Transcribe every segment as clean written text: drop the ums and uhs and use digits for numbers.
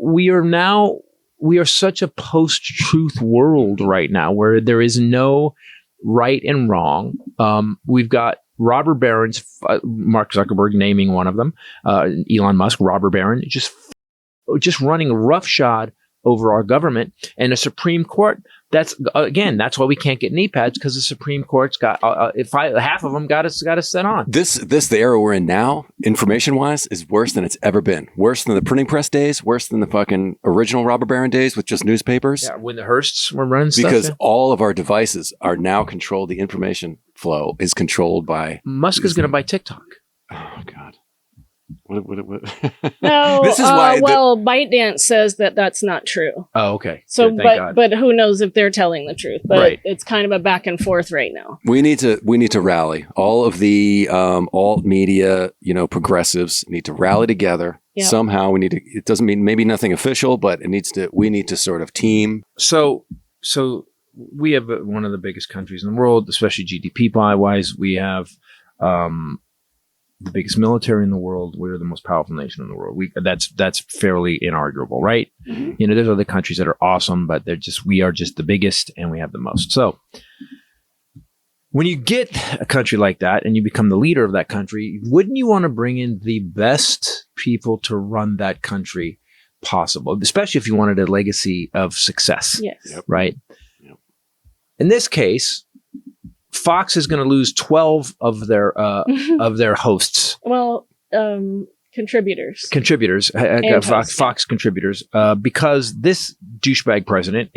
we are such a post-truth world right now where there is no right and wrong. We've got robber barons, Mark Zuckerberg naming one of them, Elon Musk, robber baron, just running roughshod over our government, and a Supreme Court. That's why we can't get knee pads, because the Supreme Court's got half of them got us set on. The era we're in now, information wise, is worse than it's ever been. Worse than the printing press days. Worse than the fucking original robber baron days with just newspapers. Yeah, when the Hearsts were running stuff. Because all of our devices are now controlled. The information flow is controlled by Musk is going to buy TikTok. Oh God. No, this is why ByteDance says that that's not true. Oh, okay. So, Good, but who knows if they're telling the truth? But right. It's kind of a back and forth right now. We need to rally. All of the alt media, progressives need to rally together. Yep. Somehow we need to. It doesn't mean maybe nothing official, but it needs to. We need to sort of team. So we have one of the biggest countries in the world, especially GDP wise. We have the biggest military in the world. We're the most powerful nation in the world. That's fairly inarguable, right? Mm-hmm. There's other countries that are awesome, but we are just the biggest and we have the most. So when you get a country like that and you become the leader of that country, wouldn't you want to bring in the best people to run that country possible, especially if you wanted a legacy of success? Yes. Yep. Right? Yep. In this case, Fox is going to lose 12 of their hosts. Well, contributors, Fox contributors, because this douchebag president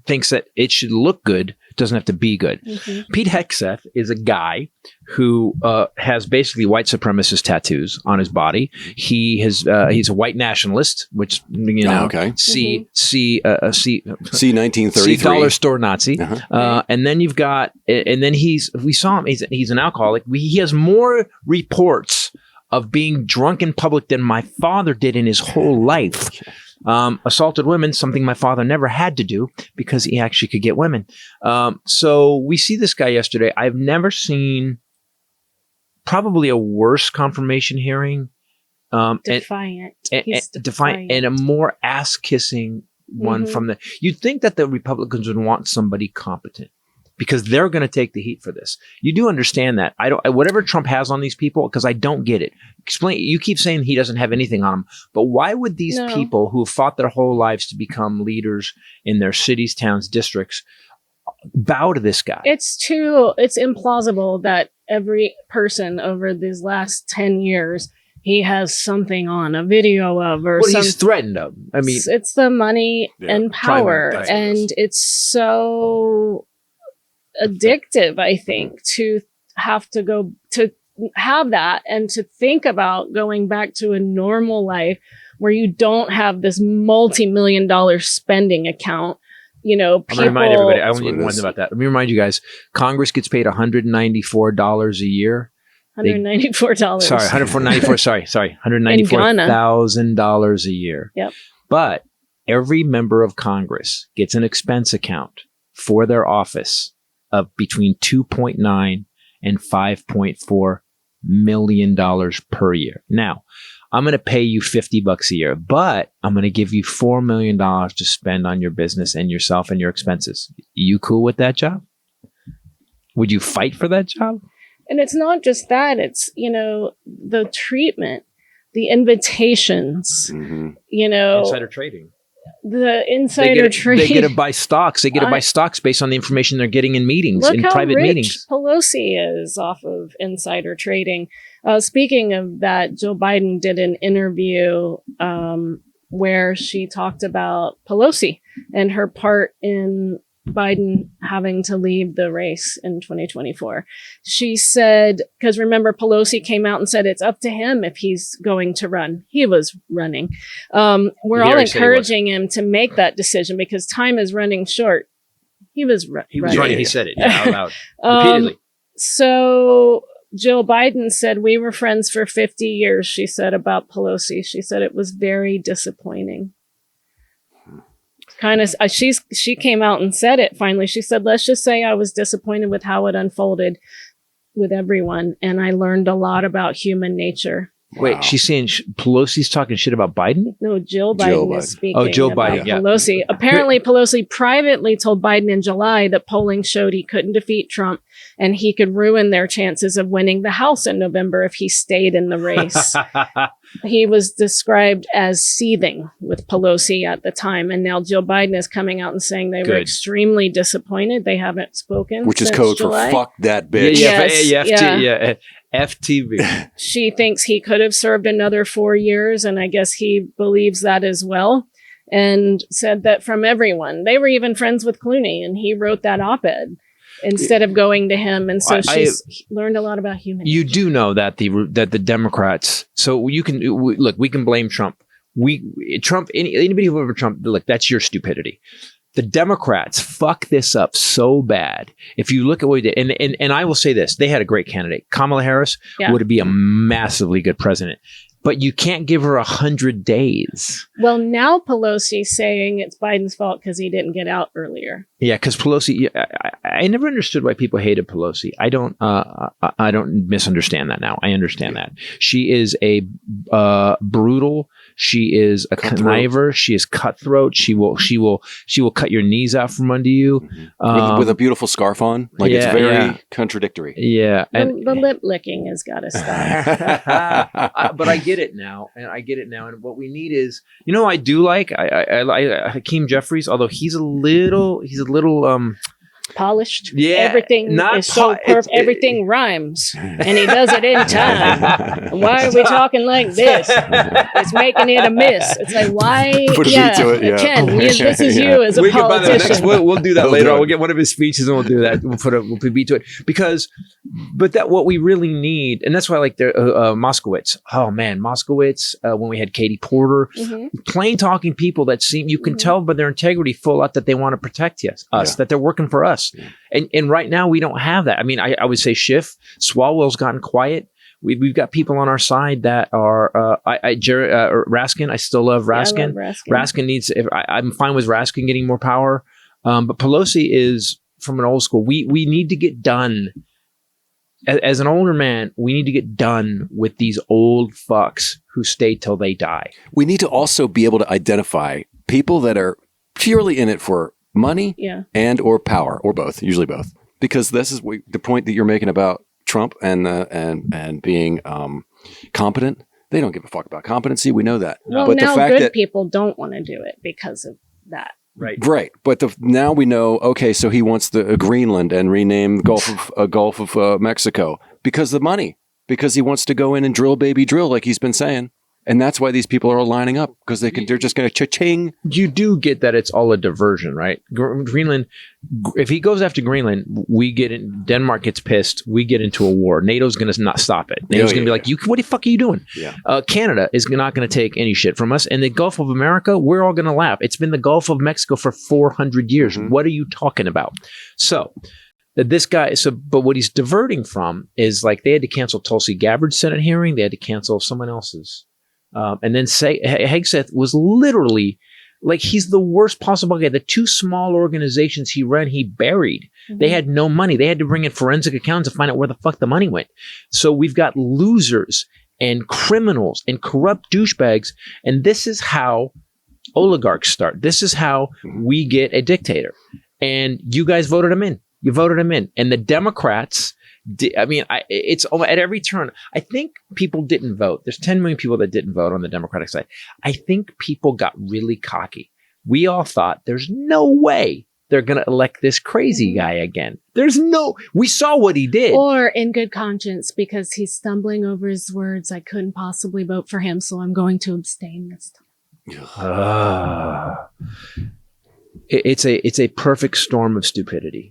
thinks that it should look good, doesn't have to be good. Mm-hmm. Pete Hegseth is a guy who has basically white supremacist tattoos on his body. He's a white nationalist, which okay. C 1933 C dollar store Nazi. Uh-huh. And then you've got, and then we saw him. He's an alcoholic. He has more reports of being drunk in public than my father did in his whole life. Assaulted women, something my father never had to do because he actually could get women. So we see this guy yesterday. I've never seen probably a worse confirmation hearing. Defiant. Defiant and a more ass-kissing one from the... You'd think that the Republicans would want somebody competent, because they're going to take the heat for this. You do understand that. Whatever Trump has on these people, because I don't get it. Explain. You keep saying he doesn't have anything on him, but why would these people who have fought their whole lives to become leaders in their cities, towns, districts bow to this guy? It's implausible that every person over these last 10 years he has something on, a video of, or something. He's threatened of. I mean, it's the money and power, and it's so addictive, I think, to have to go to have that and to think about going back to a normal life where you don't have this multi-million-dollar spending account. People. I'm going to remind everybody. I want to remind about that. Let me remind you guys. Congress gets paid $194 a year. $194. Sorry, $194. sorry, $194,000 a year. Yep. But every member of Congress gets an expense account for their office of between $2.9 and $5.4 million per year. Now, I'm going to pay you $50 a year, but I'm going to give you $4 million to spend on your business and yourself and your expenses. You cool with that job? Would you fight for that job? And it's not just that. It's, the treatment, the invitations, insider trading. The insider trading. They get to buy stocks. They get to buy stocks based on the information they're getting in meetings, in private meetings. Pelosi is off of insider trading. Speaking of that, Joe Biden did an interview where she talked about Pelosi and her part in Biden having to leave the race in 2024. She said, because remember, Pelosi came out and said it's up to him if he's going to run. He was running. We're all encouraging him to make that decision because time is running short. He was running. He said it out loud repeatedly. So Joe Biden said, we were friends for 50 years, she said about Pelosi. She said it was very disappointing. She came out and said it finally. She said, let's just say I was disappointed with how it unfolded with everyone. And I learned a lot about human nature. Wait, she's saying Pelosi's talking shit about Biden? No, Jill Biden is speaking. Oh, Jill about Biden, yeah. Pelosi. Apparently, Pelosi privately told Biden in July that polling showed he couldn't defeat Trump and he could ruin their chances of winning the House in November if he stayed in the race. He was described as seething with Pelosi at the time. And now Jill Biden is coming out and saying they were extremely disappointed. They haven't spoken. Which is code July. for fuck that bitch. FTV. She thinks he could have served another 4 years, and I guess he believes that as well, and said that from everyone. They were even friends with Clooney, and he wrote that op-ed instead of going to him. And so she's learned a lot about human nature. You do know that the Democrats, so you can, look, we can blame Trump. Anybody who voted for Trump, look, that's your stupidity. The Democrats fuck this up so bad. If you look at what we did, and I will say this, they had a great candidate. Kamala Harris would be a massively good president, but you can't give her 100 days. Well, now Pelosi's saying it's Biden's fault because he didn't get out earlier. Yeah, because Pelosi, I never understood why people hated Pelosi. I don't misunderstand that now. I understand that. She is a brutal. She is a conniver. She is cutthroat. She will cut your knees out from under you with a beautiful scarf on. Like it's very contradictory. Yeah, and the lip licking has got to stop. But I get it now, and what we need is, I do like I Hakeem Jeffries, although he's a little polished. Yeah, everything is so perfect. Everything rhymes, and he does it in time. Why are we talking like this? It's making it a miss. It's like, why? Put a beat to it. Yeah. Ken, this is you as a politician. We'll do that later on. We'll get one of his speeches and we'll do that. We'll put a beat to it but that what we really need, and that's why I like Moskowitz. Oh man, Moskowitz. When we had Katie Porter, plain talking people that seem, you can tell by their integrity full out that they want to protect us, that they're working for us. And right now we don't have that. I mean, I would say Schiff, Swalwell's gotten quiet. We've got people on our side that are Raskin. I still love Raskin. I love Raskin. Raskin needs. I'm fine with Raskin getting more power, but Pelosi is from an old school. We need to get done. As an older man, we need to get done with these old fucks who stay till they die. We need to also be able to identify people that are purely in it for money and or power, or both, usually both. Because this is the point that you're making about Trump and being competent. They don't give a fuck about competency. We know that. Well, but now the fact good that people don't want to do it because of that. Right. But now we know, okay, so he wants the Greenland and rename the Gulf of Mexico because of the money, because he wants to go in and drill, baby, drill, like he's been saying. And that's why these people are all lining up, because they're just going to cha-ching. You do get that it's all a diversion, right? Greenland, if he goes after Greenland, Denmark gets pissed. We get into a war. NATO's going to not stop it. NATO's going to be like, what the fuck are you doing? Yeah. Canada is not going to take any shit from us. And the Gulf of America, we're all going to laugh. It's been the Gulf of Mexico for 400 years. What are you talking about? So this guy, but what he's diverting from is like they had to cancel Tulsi Gabbard's Senate hearing. They had to cancel someone else's. And then Hegseth was literally like, he's the worst possible guy. The two small organizations he ran, he buried. They had no money. They had to bring in forensic accountants to find out where the fuck the money went. So we've got losers and criminals and corrupt douchebags. And this is how oligarchs start. This is how we get a dictator. And you guys voted him in. You voted him in. And the Democrats, it's at every turn. I think people didn't vote. There's 10 million people that didn't vote on the Democratic side. I think people got really cocky. We all thought there's no way they're going to elect this crazy guy again. We saw what he did. Or in good conscience, because he's stumbling over his words. I couldn't possibly vote for him, so I'm going to abstain this time. It's a perfect storm of stupidity.